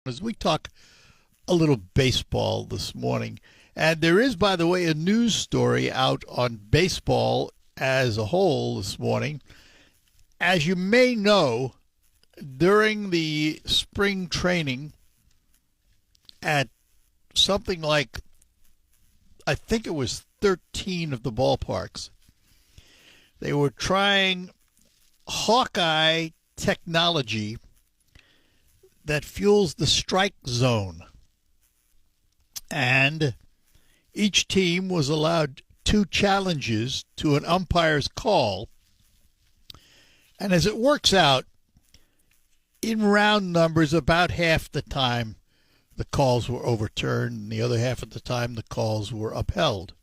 As we talk a little baseball this morning. And there is, by the way, a news story out on baseball as a whole this morning. As you may know, during the spring training at something like, I think it was 13 of the ballparks, they were trying Hawkeye technology that fuels the strike zone. And each team was allowed 2 challenges to an umpire's call. And as it works out, in round numbers, about half the time the calls were overturned, and the other half of the time the calls were upheld.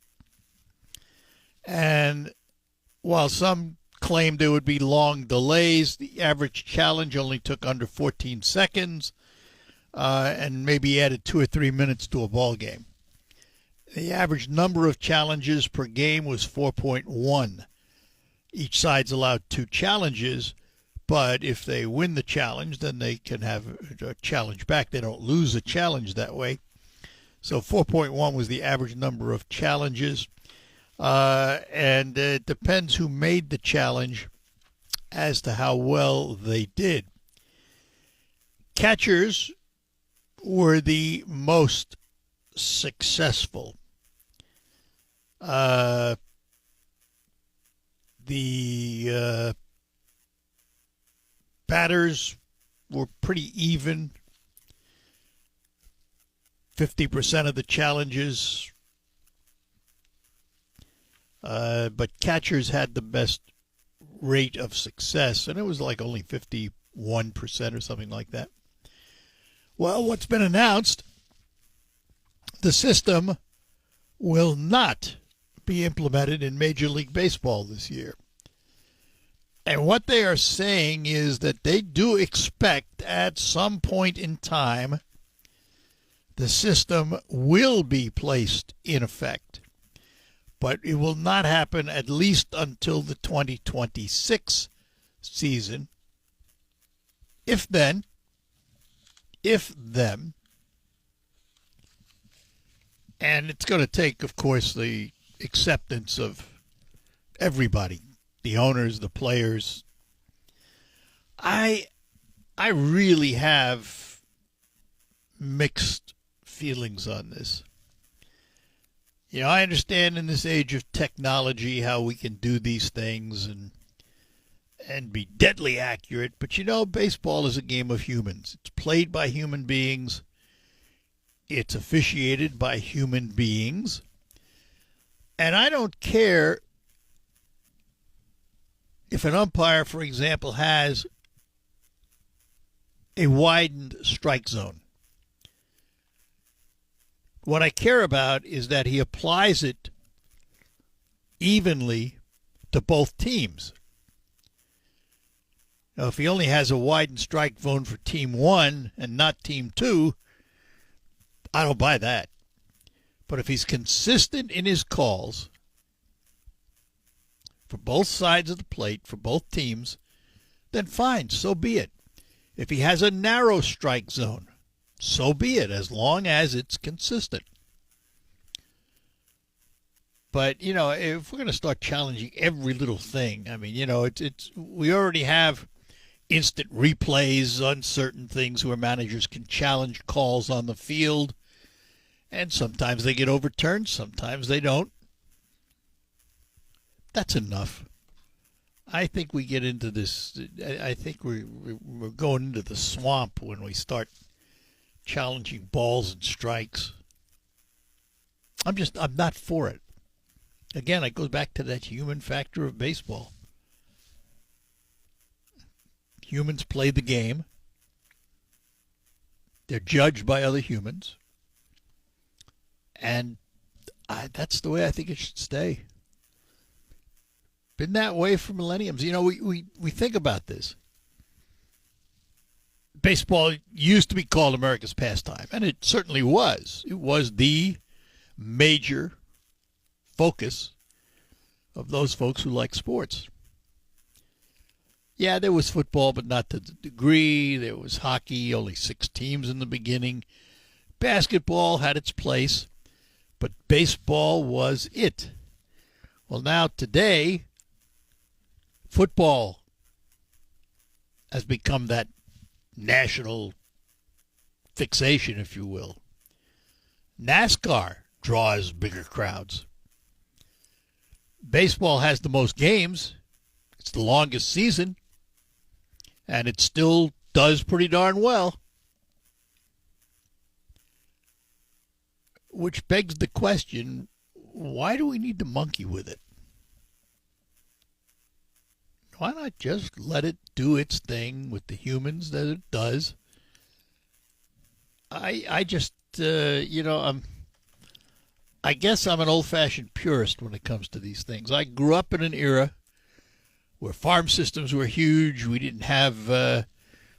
And while some claimed there would be long delays, the average challenge only took under 14 seconds and maybe added 2 or 3 minutes to a ball game. The average number of challenges per game was 4.1. Each side's allowed 2 challenges, but if they win the challenge, then they can have a challenge back. They don't lose a challenge that way. So 4.1 was the average number of challenges. And it depends who made the challenge as to how well they did. Catchers were the most successful. The batters were pretty even. 50% of the challenges. But catchers had the best rate of success, and it was like only 51% or something like that. Well, what's been announced, the system will not be implemented in Major League Baseball this year. And what they are saying is that they do expect at some point in time the system will be placed in effect. But it will not happen at least until the 2026 season. If then. And it's going to take, of course, the acceptance of everybody, the owners, the players. I really have mixed feelings on this. You know, I understand in this age of technology how we can do these things and be deadly accurate, but you know, baseball is a game of humans. It's played by human beings. It's officiated by human beings. And I don't care if an umpire, for example, has a widened strike zone. What I care about is that he applies it evenly to both teams. Now, if he only has a widened strike zone for Team 1 and not Team 2, I don't buy that. But if he's consistent in his calls for both sides of the plate, for both teams, then fine, so be it. If he has a narrow strike zone, so be it, as long as it's consistent. But, you know, if we're going to start challenging every little thing, I mean, you know, we already have instant replays on certain things where managers can challenge calls on the field, and sometimes they get overturned, sometimes they don't. That's enough. I think we get into this, I think we're going into the swamp when we start challenging balls and strikes. I'm not for it. Again, it goes back to that human factor of baseball. Humans play the game. They're judged by other humans. And that's the way I think it should stay. Been that way for millenniums. You know, we think about this. Baseball used to be called America's pastime, and it certainly was. It was the major focus of those folks who like sports. Yeah, there was football, but not to the degree. There was hockey, only 6 teams in the beginning. Basketball had its place, but baseball was it. Well, now today, football has become that national fixation, if you will. NASCAR draws bigger crowds. Baseball has the most games. It's the longest season. And it still does pretty darn well. Which begs the question, why do we need to monkey with it? Why not just let it do its thing with the humans that it does? I just, I guess I'm an old-fashioned purist when it comes to these things. I grew up in an era where farm systems were huge. We didn't have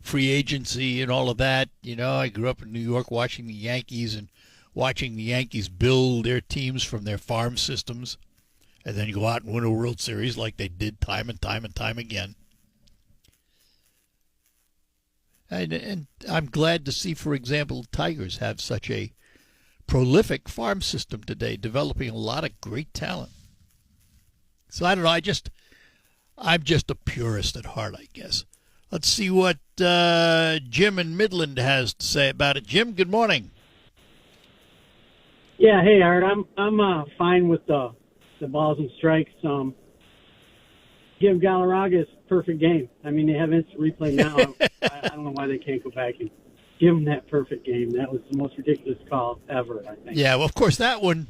free agency and all of that. I grew up in New York watching the Yankees and watching the Yankees build their teams from their farm systems and then go out and win a World Series like they did time and time and time again. And I'm glad to see, for example, Tigers have such a prolific farm system today, developing a lot of great talent. So I don't know. I'm just a purist at heart, I guess. Let's see what Jim in Midland has to say about it. Jim, good morning. Yeah, hey Art, I'm fine with the balls and strikes. Give Galarraga's perfect game. I mean, they have instant replay now. I don't know why they can't go back and give him that perfect game. That was the most ridiculous call ever, I think. Yeah, well, of course, that one,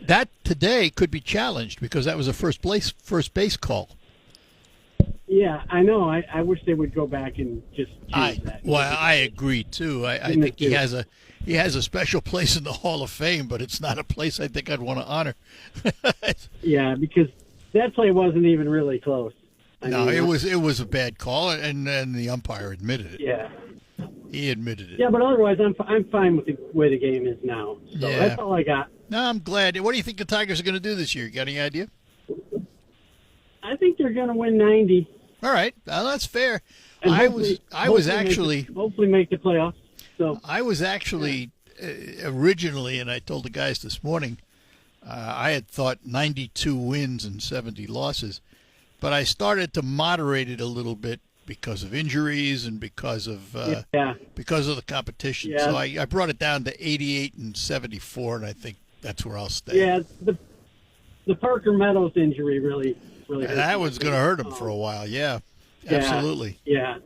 that today could be challenged because that was a first base call. Yeah, I know. I wish they would go back and just change that. Well, I agree too. I think he has a special place in the Hall of Fame, but it's not a place I think I'd want to honor. Yeah, because that play wasn't even really close. I mean, it was a bad call, and the umpire admitted it. Yeah, he admitted it. Yeah, but otherwise, I'm fine with the way the game is now. So that's all I got. No, I'm glad. What do you think the Tigers are going to do this year? You got any idea? I think they're going to win 90. All right, well, that's fair. And I was actually hopefully make the playoffs. So I was actually originally, and I told the guys this morning, I had thought 92 wins and 70 losses, but I started to moderate it a little bit because of injuries and because of the competition. Yeah. So I brought it down to 88 and 74, and I think that's where I'll stay. Yeah, the Parker Meadows injury really hurt. That was going to hurt him for a while. Yeah, absolutely. Yeah.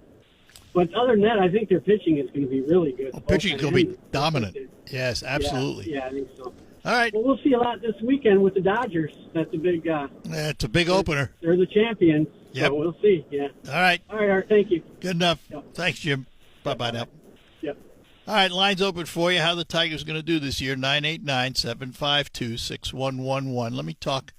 But other than that, I think their pitching is going to be really good. Well, pitching is going to be dominant. Yes, absolutely. Yeah, I think so. All right. Well, we'll see a lot this weekend with the Dodgers. That's a big. It's a big opener. They're the champions. Yep. So we'll see. Yeah. All right. All right, Art. Thank you. Good enough. Yep. Thanks, Jim. Bye-bye now. Yep. All right, lines open for you. How the Tigers going to do this year? 989-752-6111. Let me talk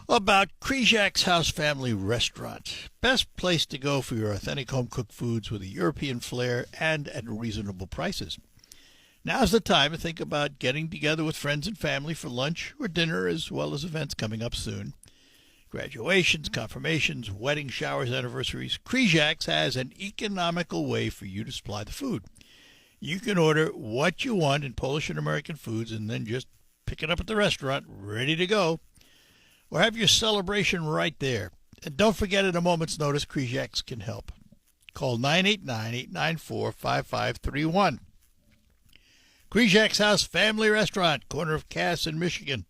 about Krysiak's House Family Restaurant. Best place to go for your authentic home-cooked foods with a European flair and at reasonable prices. Now's the time to think about getting together with friends and family for lunch or dinner, as well as events coming up soon. Graduations, confirmations, wedding showers, anniversaries. Krysiak's has an economical way for you to supply the food. You can order what you want in Polish and American foods and then just pick it up at the restaurant, ready to go. Or have your celebration right there. And don't forget, at a moment's notice, Krysiak's can help. Call 989-894-5531. Krysiak's House Family Restaurant, corner of Cass and Michigan,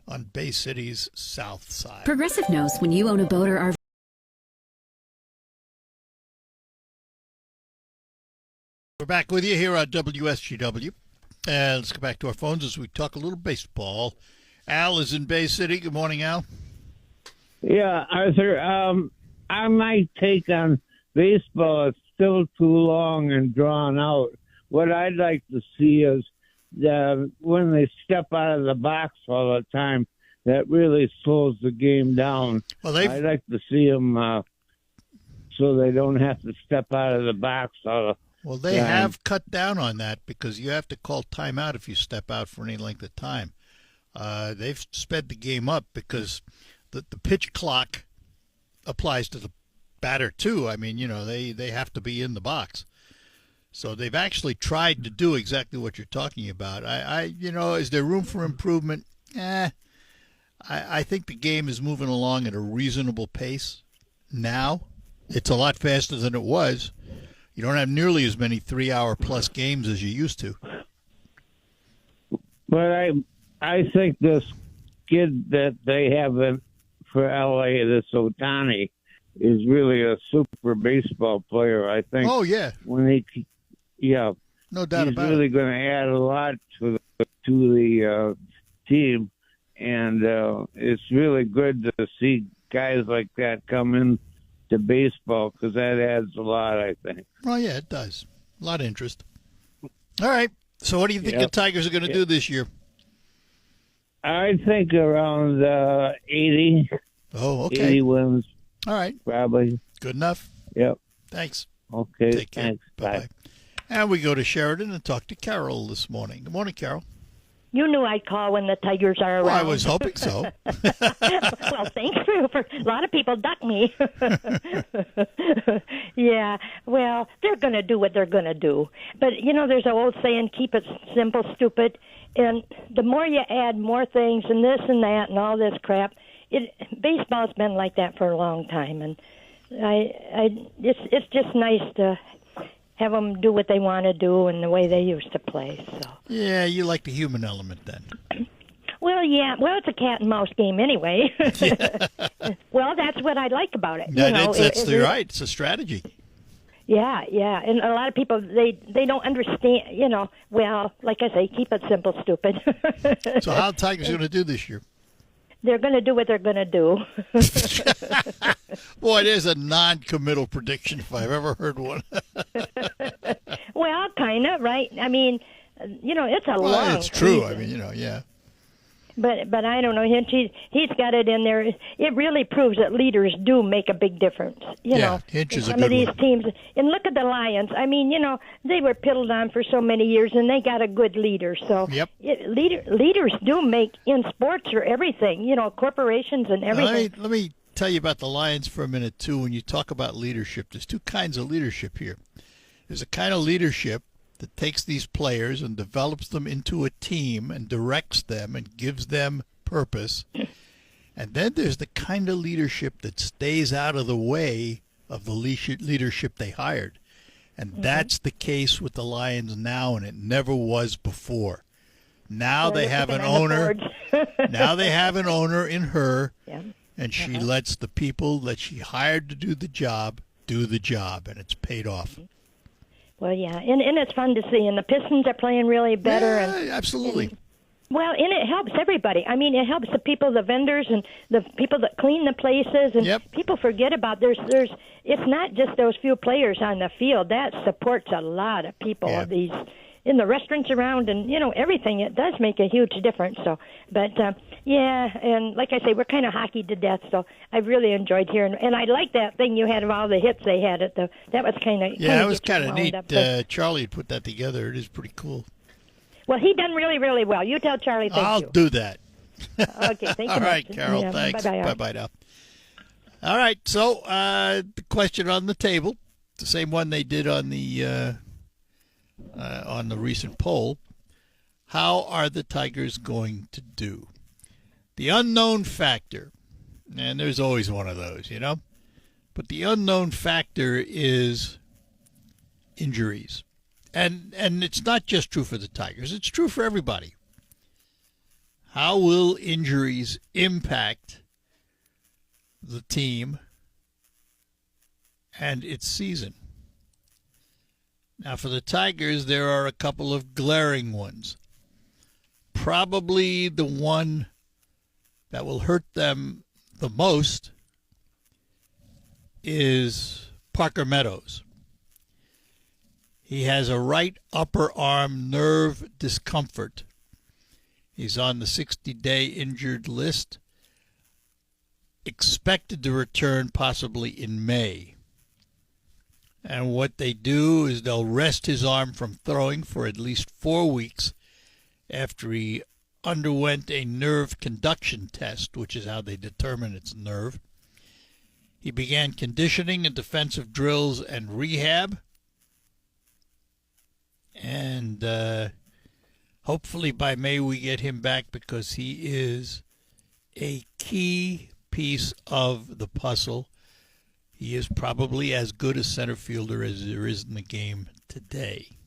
on Bay City's south side. Progressive knows when you own a boat or RV. We're back with you here on WSGW. And let's go back to our phones as we talk a little baseball. Al is in Bay City. Good morning, Al. Yeah, Arthur, my take on baseball is still too long and drawn out. What I'd like to see is when they step out of the box all the time, that really slows the game down. Well, I'd like to see them so they don't have to step out of the box all the Well, they have cut down on that because you have to call timeout if you step out for any length of time. They've sped the game up because the pitch clock applies to the batter too. I mean, they have to be in the box. So they've actually tried to do exactly what you're talking about. Is there room for improvement? I think the game is moving along at a reasonable pace now. It's a lot faster than it was. You don't have nearly as many 3-hour-plus games as you used to. But I think this kid that they have for LA, this Otani, is really a super baseball player. I think. Oh yeah. No doubt he's about really it. going to add a lot to the team, and it's really good to see guys like that come in to baseball because that adds a lot, I think. Oh yeah, it does. A lot of interest. All right. So what do you think the Tigers are going to do this year? I think around 80. Oh, okay. 80 wins. All right. Probably. Good enough. Yep. Thanks. Okay. Take care. Thanks. Bye-bye. Bye. And we go to Sheridan and talk to Carol this morning. Good morning, Carol. You knew I'd call when the Tigers are around. Well, I was hoping so. Well, thank you. A lot of people duck me. Yeah, well, they're going to do what they're going to do. But, there's an old saying, keep it simple, stupid. And the more you add more things and this and that and all this crap, baseball's been like that for a long time. And it's just nice to have them do what they want to do and the way they used to play. So. Yeah, you like the human element then. Well, yeah. Well, it's a cat and mouse game anyway. Well, that's what I like about it. That's right. It's a strategy. Yeah, yeah. And a lot of people, they don't understand, well, like I say, keep it simple, stupid. So how are the Tigers going to do this year? They're going to do what they're going to do. Boy, there's a non-committal prediction if I've ever heard one. Well, kind of, right? I mean, it's a long. Well, it's true. season. I mean, yeah. But I don't know. He's got it in there. It really proves that leaders do make a big difference. Hinch is a some good of these one. teams. And look at the Lions. I mean, they were piddled on for so many years, and they got a good leader. So Yep. Leaders do make in sports or everything. Corporations and everything. Let me tell you about the Lions for a minute too. When you talk about leadership, there's two kinds of leadership here. There's a kind of leadership that takes these players and develops them into a team and directs them and gives them purpose. And then there's the kind of leadership that stays out of the way of the leadership they hired. And that's the case with the Lions now, and it never was before. Now they have an owner. Now they have an owner in her, and she lets the people that she hired to do the job, and it's paid off. Well, yeah, and it's fun to see. And the Pistons are playing really better. Yeah, absolutely. Well, and it helps everybody. I mean, it helps the people, the vendors, and the people that clean the places. And people forget about it's not just those few players on the field. That supports a lot of people. Yeah. These in the restaurants around and everything. It does make a huge difference. So, but and like I say, we're kind of hockeyed to death. So I really enjoyed hearing, and I like that thing you had of all the hits they had at that was kind of it was kind of neat. Charlie had put that together. It is pretty cool. Well, he done really, really well. You tell Charlie thank you. I'll do that. Okay, thank you. All right, much. Carol, Yeah, thanks. Bye-bye. Bye-bye now. All right, so the question on the table, the same one they did on the recent poll. How are the Tigers going to do? The unknown factor, and there's always one of those, but the unknown factor is injuries. And it's not just true for the Tigers. It's true for everybody. How will injuries impact the team and its season? Now, for the Tigers, there are a couple of glaring ones. Probably the one that will hurt them the most is Parker Meadows. He has a right upper arm nerve discomfort. He's on the 60-day injured list, expected to return possibly in May. And what they do is they'll rest his arm from throwing for at least 4 weeks after he underwent a nerve conduction test, which is how they determine it's nerve. He began conditioning and defensive drills and rehab. And hopefully by May we get him back because he is a key piece of the puzzle. He is probably as good a center fielder as there is in the game today.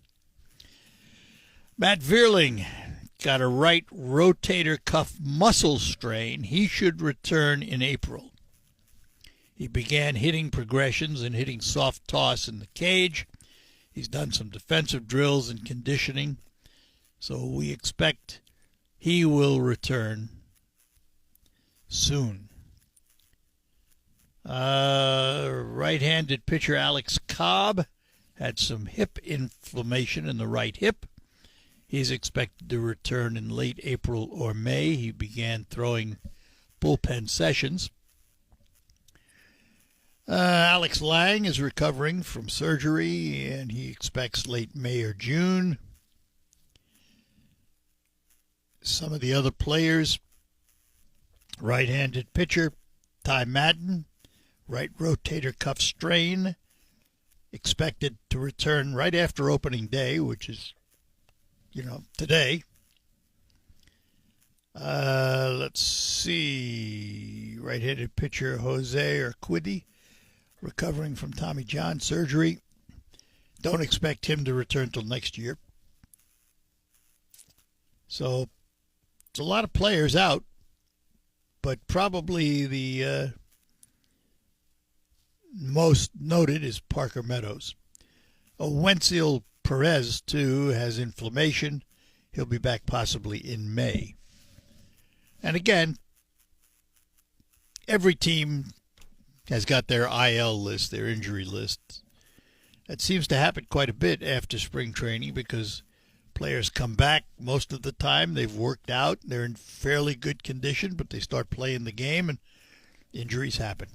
Matt Vierling got a right rotator cuff muscle strain. He should return in April. He began hitting progressions and hitting soft toss in the cage. He's done some defensive drills and conditioning. So we expect he will return soon. Right-handed pitcher Alex Cobb had some hip inflammation in the right hip. He's expected to return in late April or May. He began throwing bullpen sessions. Alex Lang is recovering from surgery, and he expects late May or June. Some of the other players, right-handed pitcher Ty Madden, right rotator cuff strain, expected to return right after opening day, which is, today. Let's see. Right-handed pitcher Jose Urquidy, recovering from Tommy John surgery. Don't expect him to return till next year. So it's a lot of players out, but probably the most noted is Parker Meadows. Wenzel Perez, too, has inflammation. He'll be back possibly in May. And again, every team has got their IL list, their injury list. That seems to happen quite a bit after spring training because players come back most of the time. They've worked out. They're in fairly good condition, but they start playing the game and injuries happen.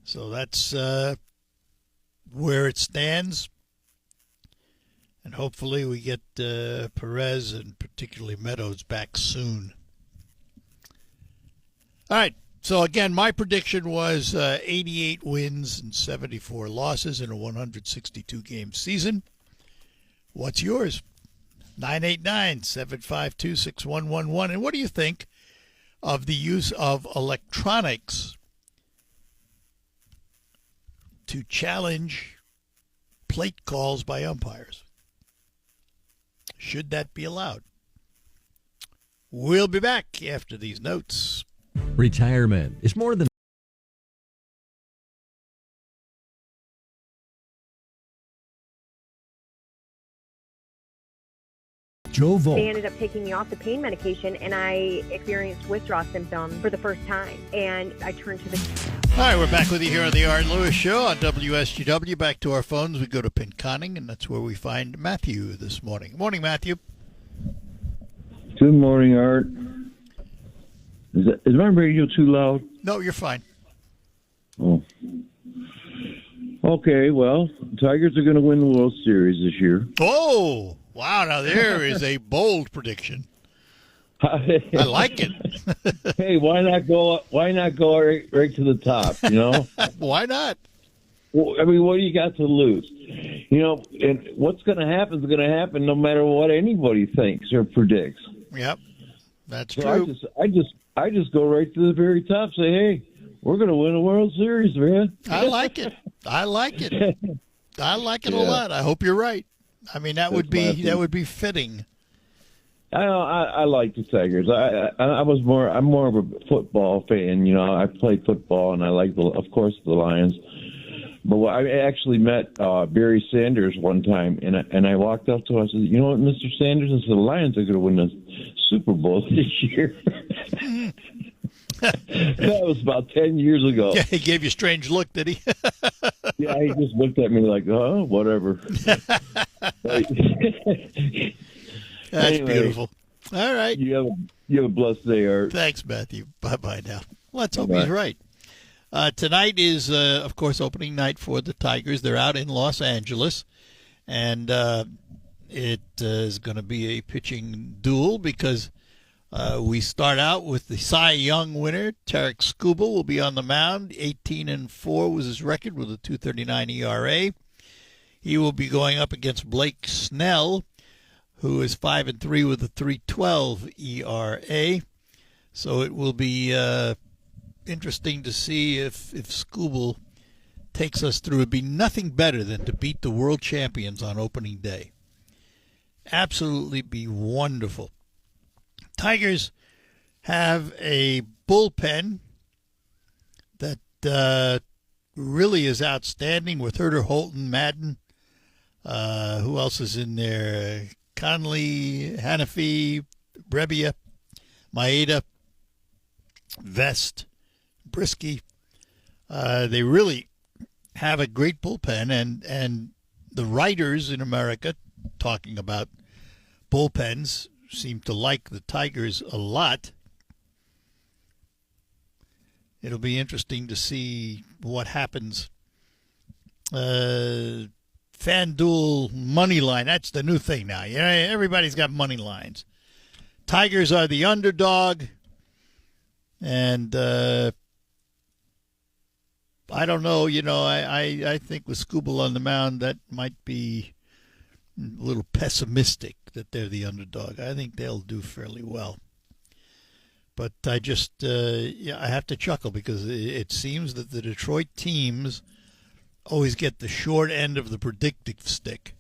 So that's where it stands. And hopefully we get Perez and particularly Meadows back soon. All right. So, again, my prediction was 88 wins and 74 losses in a 162-game season. What's yours? 989-752-6111. And what do you think of the use of electronics to challenge plate calls by umpires? Should that be allowed? We'll be back after these notes. Retirement is more than Joe Volk. They ended up taking me off the pain medication, and I experienced withdrawal symptoms for the first time. And I turned to the... All right, we're back with you here on the Art Lewis Show on WSGW. Back to our phones. We go to Pinconning, and that's where we find Matthew this morning. Morning, Matthew. Good morning, Art. Is my radio too loud? No, you're fine. Oh. Okay, well, Tigers are going to win the World Series this year. Oh, wow. Now there is a bold prediction. I like it. Hey, why not go right to the top, Why not? Well, I mean, what do you got to lose? And what's going to happen is going to happen no matter what anybody thinks or predicts. Yep. That's so true. I just go right to the very top, say, hey, we're going to win a World Series, man. I like it. I like it a lot. I hope you're right. I mean, that would be fitting. I like the Tigers. I'm more of a football fan. I played football, and I like of course the Lions. But I actually met Barry Sanders one time, and I walked up to him and I said, "You know what, Mr. Sanders?" I said, "The Lions are going to win the Super Bowl this year." That was about 10 years ago. Yeah, he gave you a strange look, did he? Yeah, he just looked at me like, "Oh, whatever." That's anyway, beautiful. All right. You have a blessed day, Art. Thanks, Matthew. Bye-bye now. Let's hope he's right. Tonight is, of course, opening night for the Tigers. They're out in Los Angeles, and it is going to be a pitching duel because We start out with the Cy Young winner, Tarek Skubal, will be on the mound. 18-4 was his record with a 2.39 ERA. He will be going up against Blake Snell, who is 5-3 with a 3.12 ERA. So it will be interesting to see if Skubal takes us through. It'd be nothing better than to beat the world champions on opening day. Absolutely be wonderful. Tigers have a bullpen that really is outstanding with Herder, Holton, Madden. Who else is in there? Conley, Hanafi, Brebbia, Maeda, Vest, Brisky. They really have a great bullpen, and the writers in America talking about bullpens seem to like the Tigers a lot. It'll be interesting to see what happens. FanDuel money line, that's the new thing now. You know, everybody's got money lines. Tigers are the underdog, and I don't know, I think with Skubal on the mound, that might be a little pessimistic that they're the underdog. I think they'll do fairly well. But I just, I have to chuckle because it seems that the Detroit teams always get the short end of the predictive stick.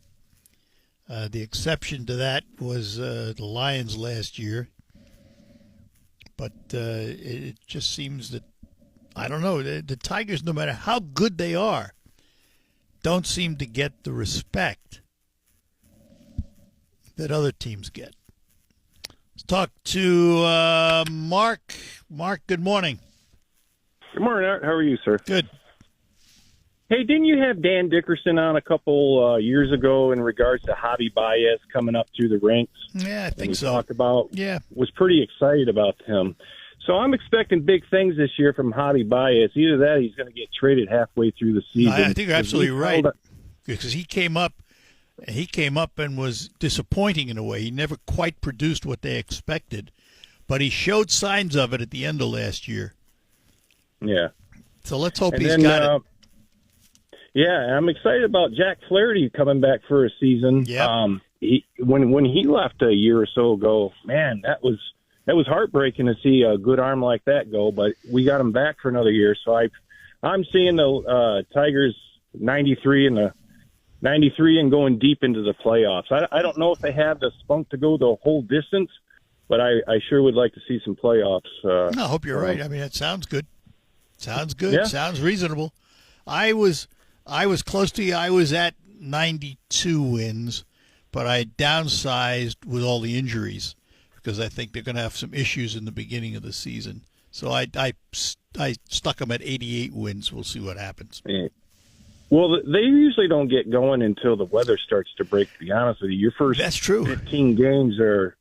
The exception to that was the Lions last year. But it just seems that, I don't know, the Tigers, no matter how good they are, don't seem to get the respect that other teams get. Let's talk to Mark. Mark, good morning. Good morning, Art. How are you, sir? Good. Hey, didn't you have Dan Dickerson on a couple years ago in regards to Javi Baez coming up through the ranks? Yeah, I think so. Talked about, yeah, was pretty excited about him. So I'm expecting big things this year from Javi Baez. Either that, or he's going to get traded halfway through the season. I think you're absolutely right, because he came up and was disappointing in a way. He never quite produced what they expected, but he showed signs of it at the end of last year. Yeah. So let's hope he's got it. Yeah, I'm excited about Jack Flaherty coming back for a season. Yeah. When he left a year or so ago, man, that was heartbreaking to see a good arm like that go. But we got him back for another year, so I'm seeing the Tigers 93 and going deep into the playoffs. I don't know if they have the spunk to go the whole distance, but I sure would like to see some playoffs. I hope you're right. I mean, that sounds good. Sounds good. Yeah. Sounds reasonable. I was close to you. I was at 92 wins, but I downsized with all the injuries because I think they're going to have some issues in the beginning of the season. So I stuck them at 88 wins. We'll see what happens. Yeah. Well, they usually don't get going until the weather starts to break, to be honest with you. Your first That's true. 15 games are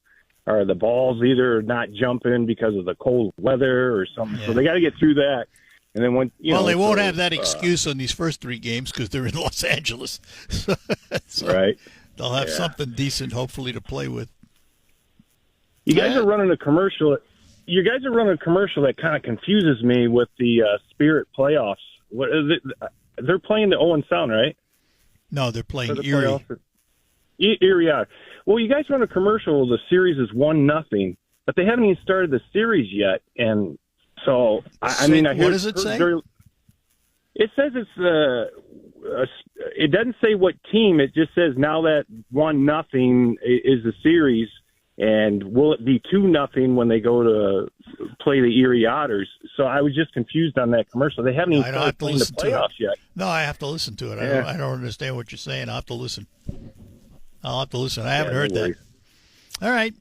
the balls either not jumping because of the cold weather or something. Yeah. So they got to get through that. And then they won't have that excuse on these first three games because they're in Los Angeles. So right. They'll have something decent, hopefully, to play with. You guys are running a commercial. You guys are running a commercial that kind of confuses me with the Spirit playoffs. What is it? They're playing the Owen Sound, right? No, they're playing Erie. Erie. Well, you guys run a commercial. The series is 1-0, but they haven't even started the series yet, and so I mean, what does it say? It says it's it doesn't say what team. It just says now that 1-0 is the series, and will it be 2-0 when they go to play the Erie Otters? So I was just confused on that commercial. They haven't even started playing the playoffs yet. No, I have to listen to it. Yeah. I don't understand what you're saying. I'll have to listen. I haven't heard that. All right.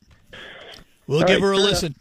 We'll give her a listen.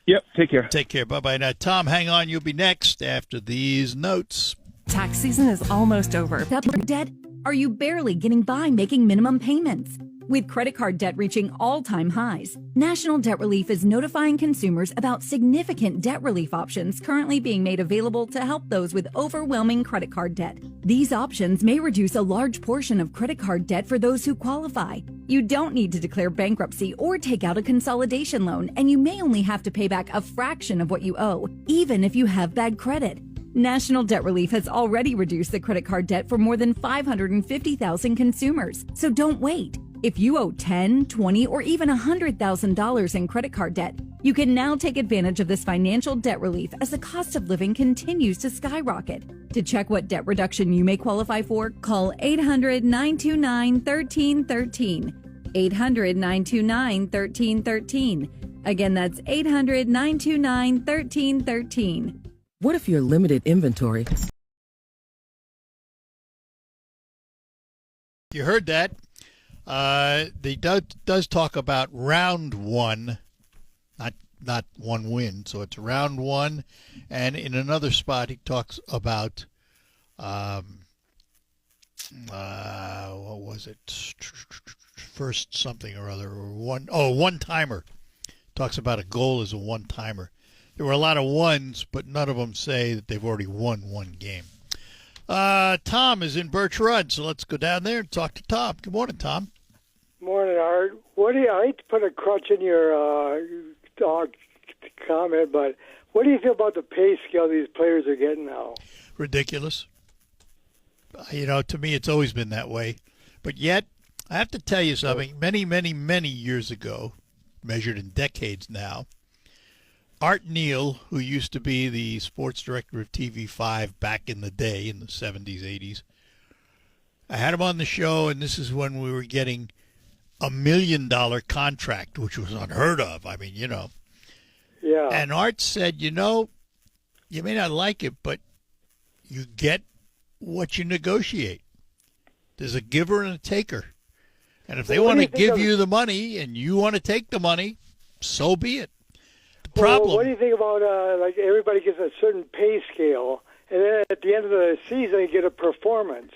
Yep. Take care. Take care. Bye-bye. Now, Tom, hang on. You'll be next after these notes. Tax season is almost over. Debt? Are you barely getting by making minimum payments? With credit card debt reaching all-time highs, National Debt Relief is notifying consumers about significant debt relief options currently being made available to help those with overwhelming credit card debt. These options may reduce a large portion of credit card debt for those who qualify. You don't need to declare bankruptcy or take out a consolidation loan, and you may only have to pay back a fraction of what you owe, even if you have bad credit. National Debt Relief has already reduced the credit card debt for more than 550,000 consumers, so don't wait. If you owe $10,000, $20,000, or even $100,000 in credit card debt, you can now take advantage of this financial debt relief as the cost of living continues to skyrocket. To check what debt reduction you may qualify for, call 800-929-1313. 800-929-1313. Again, that's 800-929-1313. What if your limited inventory? You heard that. They does talk about round one, not one win. So it's round one, and in another spot he talks about what was it? First something or other, or one timer. Talks about a goal as a one timer. There were a lot of ones, but none of them say that they've already won one game. Tom is in Birch Run, so let's go down there and talk to Tom. Good morning, Tom. Morning, Art. I hate to put a crutch in your comment, but what do you feel about the pay scale these players are getting now? Ridiculous. To me, it's always been that way. But yet, I have to tell you something. Many, many, many years ago, measured in decades now, Art Neal, who used to be the sports director of TV5 back in the day, in the 70s, 80s, I had him on the show, and this is when we were getting $1 million contract, which was unheard of. I mean, Yeah. And Art said, you may not like it, but you get what you negotiate. There's a giver and a taker. And if they want to give you the money and you want to take the money, so be it. Problem. What do you think about like everybody gets a certain pay scale, and then at the end of the season you get a performance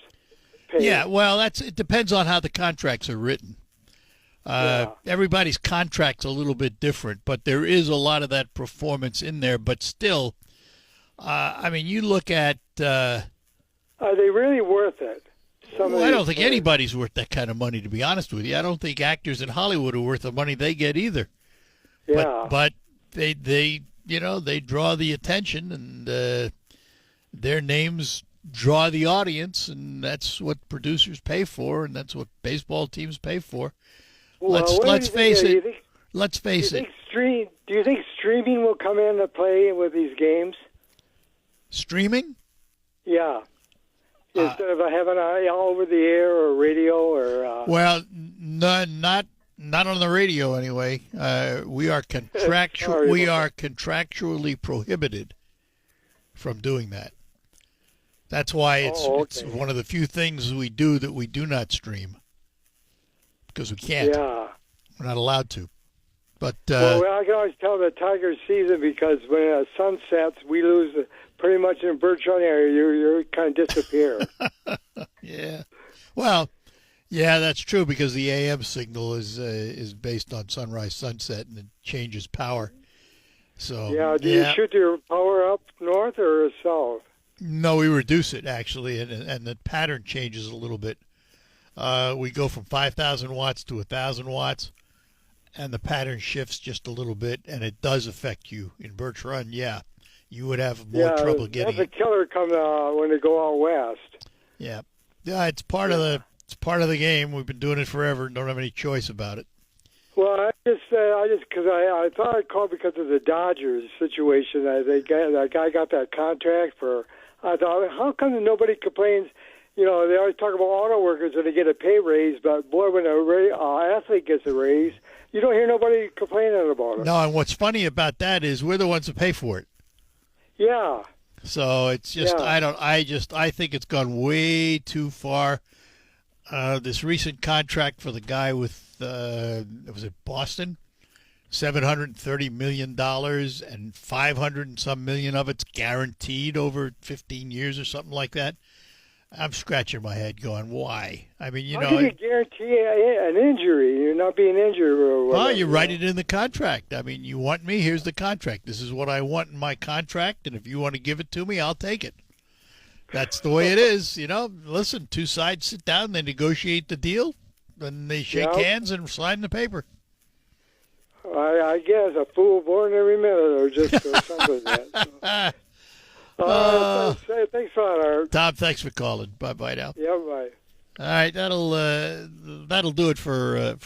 pay? Yeah, well, it depends on how the contracts are written. Everybody's contract's a little bit different, but there is a lot of that performance in there. But still, you look at. Are they really worth it? I don't think anybody's worth that kind of money, to be honest with you. I don't think actors in Hollywood are worth the money they get either. Yeah. But they draw the attention, and their names draw the audience, and that's what producers pay for, and that's what baseball teams pay for. Let's face it. Do you think streaming will come into play with these games? Streaming? Yeah. Instead of having all over the air or radio or. Well, not on the radio anyway. We are contractually prohibited from doing that. That's why it's one of the few things we do that we do not stream, because we can't. Yeah. We're not allowed to. But I can always tell the Tigers season, because when the sun sets, we lose pretty much in Birch Run area. You kind of disappear. Yeah. Well, yeah, that's true, because the AM signal is based on sunrise, sunset, and it changes power. So do you shoot your power up north or south? No, we reduce it actually, and the pattern changes a little bit. We go from 5,000 watts to 1,000 watts, and the pattern shifts just a little bit, and it does affect you. In Birch Run, you would have more trouble getting it. That's a killer come when they go out west. Yeah, it's part of the game. We've been doing it forever and don't have any choice about it. Well, I thought I'd call because of the Dodgers situation. That guy got that contract for. I thought, how come nobody complains? They always talk about auto workers and they get a pay raise, but boy, when an athlete gets a raise, you don't hear nobody complaining about it. No, and what's funny about that is we're the ones who pay for it. Yeah. So it's just I think it's gone way too far. This recent contract for the guy with was it Boston, $730 million, and 500 and some million of it's guaranteed over 15 years or something like that. I'm scratching my head going, why? I mean, How do you guarantee an injury? You're not being injured or whatever. Well, you write it in the contract. I mean, you want me, here's the contract. This is what I want in my contract, and if you want to give it to me, I'll take it. That's the way it is. Listen, two sides sit down, they negotiate the deal, then they shake hands and sign the paper. I guess a fool born every minute or something like that. So. Thanks a lot, Art. Tom, thanks for calling. Bye-bye now. Yeah, bye. All right, that'll do it for